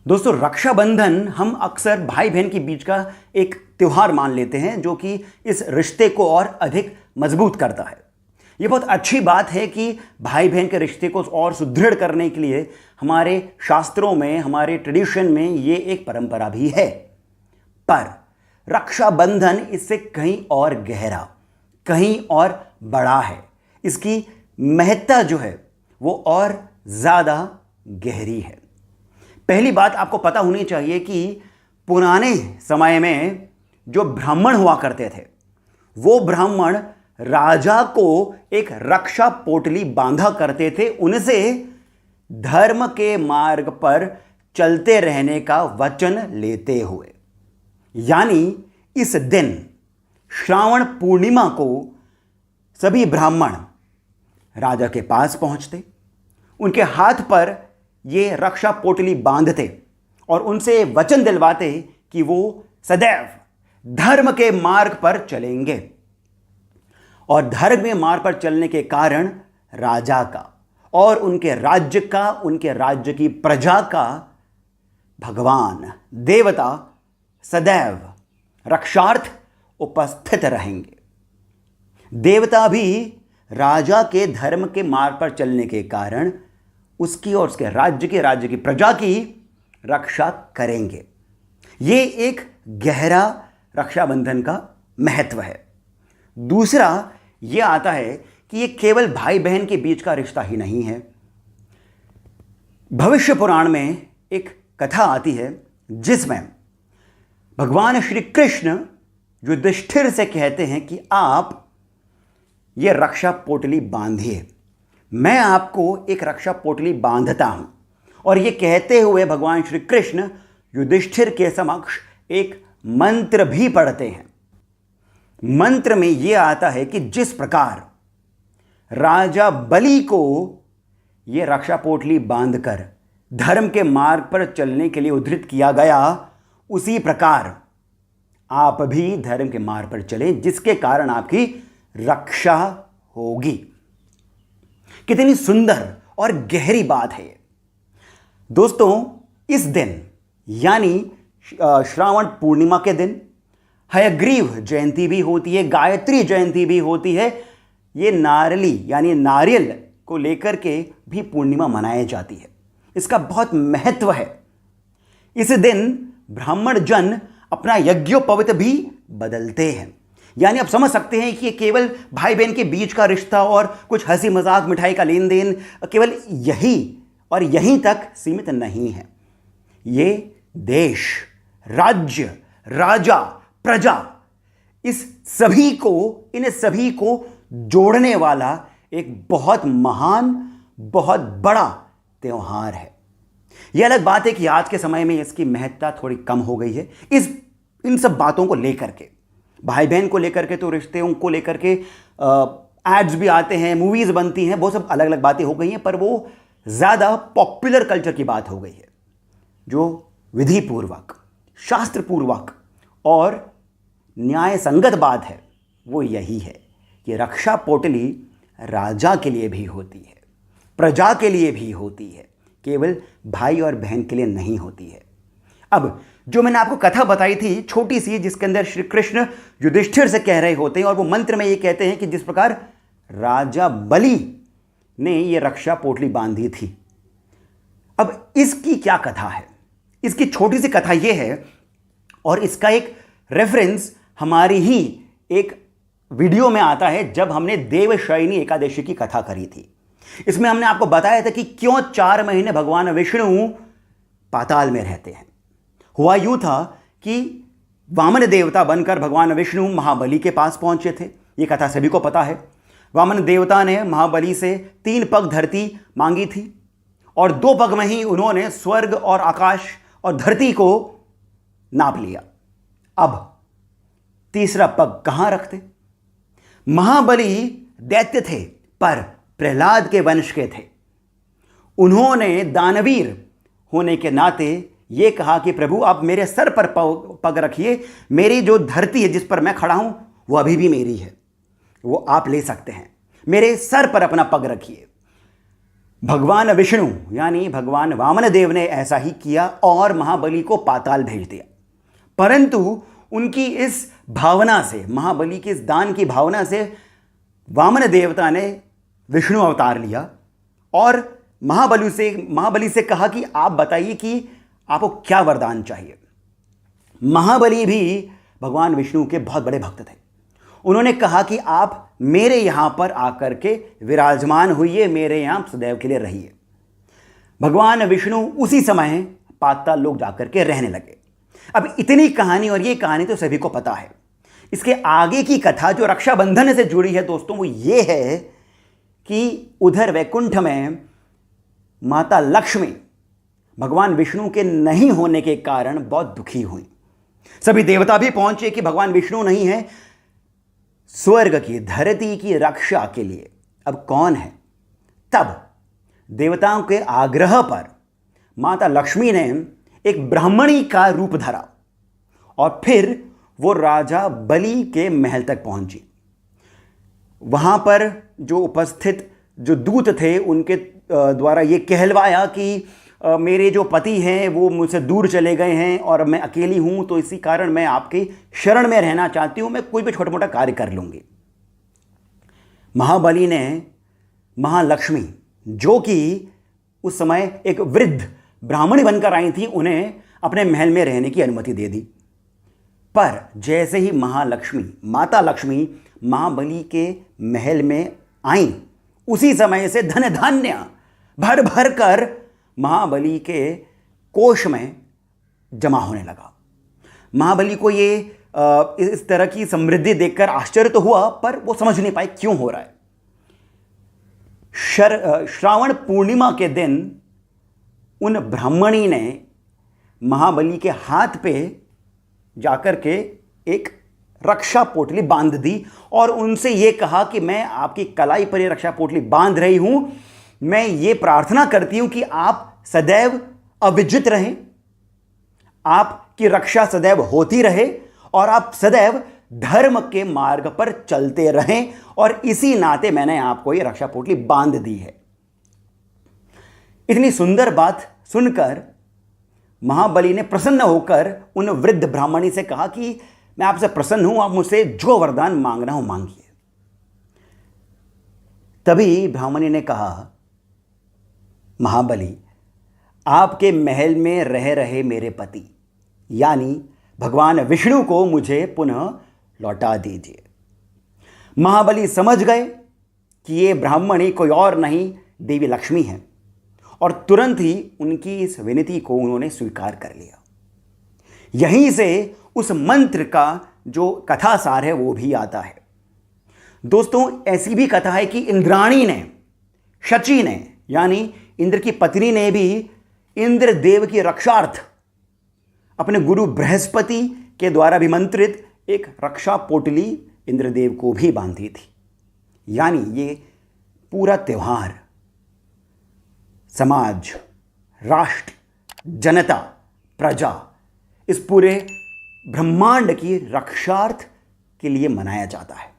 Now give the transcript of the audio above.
दोस्तों, रक्षाबंधन हम अक्सर भाई बहन के बीच का एक त्योहार मान लेते हैं जो कि इस रिश्ते को और अधिक मजबूत करता है। ये बहुत अच्छी बात है कि भाई बहन के रिश्ते को और सुदृढ़ करने के लिए हमारे शास्त्रों में, हमारे ट्रेडिशन में ये एक परंपरा भी है। पर रक्षाबंधन इससे कहीं और गहरा, कहीं और बड़ा है। इसकी महत्ता जो है वो और ज़्यादा गहरी है। पहली बात आपको पता होनी चाहिए कि पुराने समय में जो ब्राह्मण हुआ करते थे, वो ब्राह्मण राजा को एक रक्षा पोटली बांधा करते थे, उनसे धर्म के मार्ग पर चलते रहने का वचन लेते हुए। यानी इस दिन श्रावण पूर्णिमा को सभी ब्राह्मण राजा के पास पहुंचते, उनके हाथ पर ये रक्षा पोटली बांधते और उनसे वचन दिलवाते कि वो सदैव धर्म के मार्ग पर चलेंगे। और धर्म के मार्ग पर चलने के कारण राजा का और उनके राज्य का, उनके राज्य की प्रजा का भगवान, देवता सदैव रक्षार्थ उपस्थित रहेंगे। देवता भी राजा के धर्म के मार्ग पर चलने के कारण उसकी और उसके राज्य की प्रजा की रक्षा करेंगे। ये एक गहरा रक्षाबंधन का महत्व है। दूसरा ये आता है कि ये केवल भाई बहन के बीच का रिश्ता ही नहीं है। भविष्य पुराण में एक कथा आती है जिसमें भगवान श्री कृष्ण युधिष्ठिर से कहते हैं कि आप ये रक्षा पोटली बांधिए। मैं आपको एक रक्षा पोटली बांधता हूं। और ये कहते हुए भगवान श्री कृष्ण युधिष्ठिर के समक्ष एक मंत्र भी पढ़ते हैं। मंत्र में यह आता है कि जिस प्रकार राजा बलि को यह रक्षा पोटली बांधकर धर्म के मार्ग पर चलने के लिए उद्धृत किया गया, उसी प्रकार आप भी धर्म के मार्ग पर चलें जिसके कारण आपकी रक्षा होगी। कितनी सुंदर और गहरी बात है। दोस्तों, इस दिन यानी श्रावण पूर्णिमा के दिन हयग्रीव जयंती भी होती है, गायत्री जयंती भी होती है। ये नारली यानी नारियल को लेकर के भी पूर्णिमा मनाई जाती है। इसका बहुत महत्व है। इस दिन ब्राह्मण जन अपना यज्ञोपवीत भी बदलते हैं। यानी आप समझ सकते हैं कि ये केवल भाई बहन के बीच का रिश्ता और कुछ हंसी मजाक, मिठाई का लेन देन केवल यही और यहीं तक सीमित नहीं है। ये देश, राज्य, राजा, प्रजा, इन सभी को जोड़ने वाला एक बहुत महान, बहुत बड़ा त्योहार है। यह अलग बात है कि आज के समय में इसकी महत्ता थोड़ी कम हो गई है। इन सब बातों को लेकर के, भाई बहन को लेकर के, तो रिश्तों को लेकर के एड्स भी आते हैं, मूवीज बनती हैं, वो सब अलग अलग बातें हो गई हैं। पर वो ज़्यादा पॉपुलर कल्चर की बात हो गई है। जो विधिपूर्वक, शास्त्रपूर्वक और न्याय संगत बात है वो यही है कि रक्षा पोटली राजा के लिए भी होती है, प्रजा के लिए भी होती है, केवल भाई और बहन के लिए नहीं होती है। अब जो मैंने आपको कथा बताई थी छोटी सी, जिसके अंदर श्री कृष्ण युधिष्ठिर से कह रहे होते हैं और वो मंत्र में ये कहते हैं कि जिस प्रकार राजा बलि ने ये रक्षा पोटली बांधी थी। अब इसकी क्या कथा है? इसकी छोटी सी कथा ये है और इसका एक रेफरेंस हमारी ही एक वीडियो में आता है जब हमने देवशयनी एकादशी की कथा करी थी। इसमें हमने आपको बताया था कि क्यों 4 महीने भगवान विष्णु पाताल में रहते हैं। हुआ यूं था कि वामन देवता बनकर भगवान विष्णु महाबली के पास पहुंचे थे। ये कथा सभी को पता है। वामन देवता ने महाबली से 3 पग धरती मांगी थी और 2 पग में ही उन्होंने स्वर्ग और आकाश और धरती को नाप लिया। अब तीसरा पग कहां रखते? महाबली दैत्य थे पर प्रहलाद के वंश के थे। उन्होंने दानवीर होने के नाते ये कहा कि प्रभु आप मेरे सर पर पग रखिए, मेरी जो धरती है जिस पर मैं खड़ा हूं वो अभी भी मेरी है, वो आप ले सकते हैं, मेरे सर पर अपना पग रखिए। भगवान विष्णु यानी भगवान वामन देव ने ऐसा ही किया और महाबली को पाताल भेज दिया। परंतु उनकी इस भावना से, महाबली की इस दान की भावना से वामन देवता ने विष्णु अवतार लिया और महाबली से कहा कि आप बताइए कि आपको क्या वरदान चाहिए। महाबली भी भगवान विष्णु के बहुत बड़े भक्त थे। उन्होंने कहा कि आप मेरे यहां पर आकर के विराजमान होइए, मेरे यहां सदैव के लिए रहिए। भगवान विष्णु उसी समय पाताल लोक जाकर के रहने लगे। अब इतनी कहानी, और ये कहानी तो सभी को पता है। इसके आगे की कथा जो रक्षाबंधन से जुड़ी है दोस्तों, वो ये है कि उधर वैकुंठ में माता लक्ष्मी भगवान विष्णु के नहीं होने के कारण बहुत दुखी हुई। सभी देवता भी पहुंचे कि भगवान विष्णु नहीं है, स्वर्ग की, धरती की रक्षा के लिए अब कौन है। तब देवताओं के आग्रह पर माता लक्ष्मी ने एक ब्राह्मणी का रूप धरा और फिर वो राजा बलि के महल तक पहुंची। वहां पर जो उपस्थित जो दूत थे उनके द्वारा ये कहलवाया कि मेरे जो पति हैं वो मुझसे दूर चले गए हैं और मैं अकेली हूं, तो इसी कारण मैं आपकी शरण में रहना चाहती हूं, मैं कोई भी छोटा मोटा कार्य कर लूंगी। महाबली ने महालक्ष्मी, जो कि उस समय एक वृद्ध ब्राह्मणी बनकर आई थी, उन्हें अपने महल में रहने की अनुमति दे दी। पर जैसे ही माता लक्ष्मी महाबली के महल में आई, उसी समय से धन धान्य भर भर कर महाबली के कोष में जमा होने लगा। महाबली को ये इस तरह की समृद्धि देखकर आश्चर्य तो हुआ, पर वो समझ नहीं पाए क्यों हो रहा है। श्रावण पूर्णिमा के दिन उन ब्राह्मणी ने महाबली के हाथ पे जाकर के एक रक्षा पोटली बांध दी और उनसे ये कहा कि मैं आपकी कलाई पर ये रक्षा पोटली बांध रही हूं, मैं ये प्रार्थना करती हूं कि आप सदैव अविजित रहें, आपकी रक्षा सदैव होती रहे और आप सदैव धर्म के मार्ग पर चलते रहें, और इसी नाते मैंने आपको ये रक्षा पोटली बांध दी है। इतनी सुंदर बात सुनकर महाबली ने प्रसन्न होकर उन वृद्ध ब्राह्मणी से कहा कि मैं आपसे प्रसन्न हूं, आप मुझसे जो वरदान मांगना हो मांगिए। तभी ब्राह्मणी ने कहा, महाबली, आपके महल में रह रहे मेरे पति यानी भगवान विष्णु को मुझे पुनः लौटा दीजिए। महाबली समझ गए कि ये ब्राह्मणी कोई और नहीं, देवी लक्ष्मी है, और तुरंत ही उनकी इस विनती को उन्होंने स्वीकार कर लिया। यहीं से उस मंत्र का जो कथा सार है वो भी आता है। दोस्तों, ऐसी भी कथा है कि इंद्राणी ने, शची ने यानी इंद्र की पत्नी ने भी इंद्र देव की रक्षार्थ अपने गुरु बृहस्पति के द्वारा अभिमंत्रित एक रक्षा पोटली इंद्रदेव को भी बांधी थी। यानी ये पूरा त्योहार समाज, राष्ट्र, जनता, प्रजा, इस पूरे ब्रह्मांड की रक्षार्थ के लिए मनाया जाता है।